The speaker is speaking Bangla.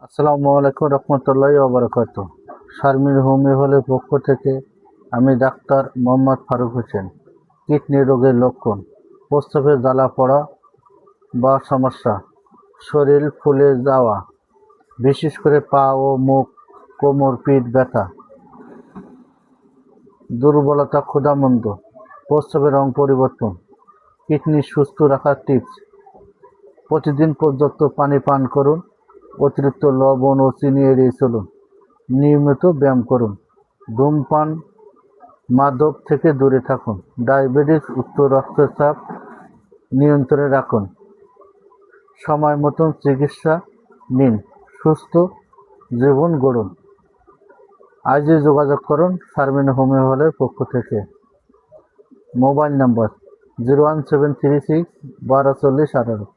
আসসালামু আলাইকুম রহমতুল্লাহি ওয়া বারাকাতুহু। শারমিন হোমিও হলের পক্ষ থেকে আমি ডাক্তার মোহাম্মদ ফারুক হোসেন। কিডনি রোগের লক্ষণ: প্রস্রাবে জ্বালা পড়া বা সমস্যা, শরীর ফুলে যাওয়া, বিশেষ করে পা ও মুখ, কোমর, পিঠ ব্যথা, দুর্বলতা, ক্ষুধামন্দ, প্রস্রাবের রং পরিবর্তন। কিডনি সুস্থ রাখার টিপস: প্রতিদিন পর্যাপ্ত পানি পান করুন, অতিরিক্ত লবণ ও চিনি এড়িয়ে চলুন, নিয়মিত ব্যায়াম করুন, ধূমপান, মাদক থেকে দূরে থাকুন, ডায়াবেটিস, উচ্চ রক্তচাপ নিয়ন্ত্রণে রাখুন, সময় মতন চিকিৎসা নিন, সুস্থ জীবন গড়ুন। আজই যোগাযোগ করুন শারমিন হোমিও হলের পক্ষ থেকে। Mobile number 01736 1240 18।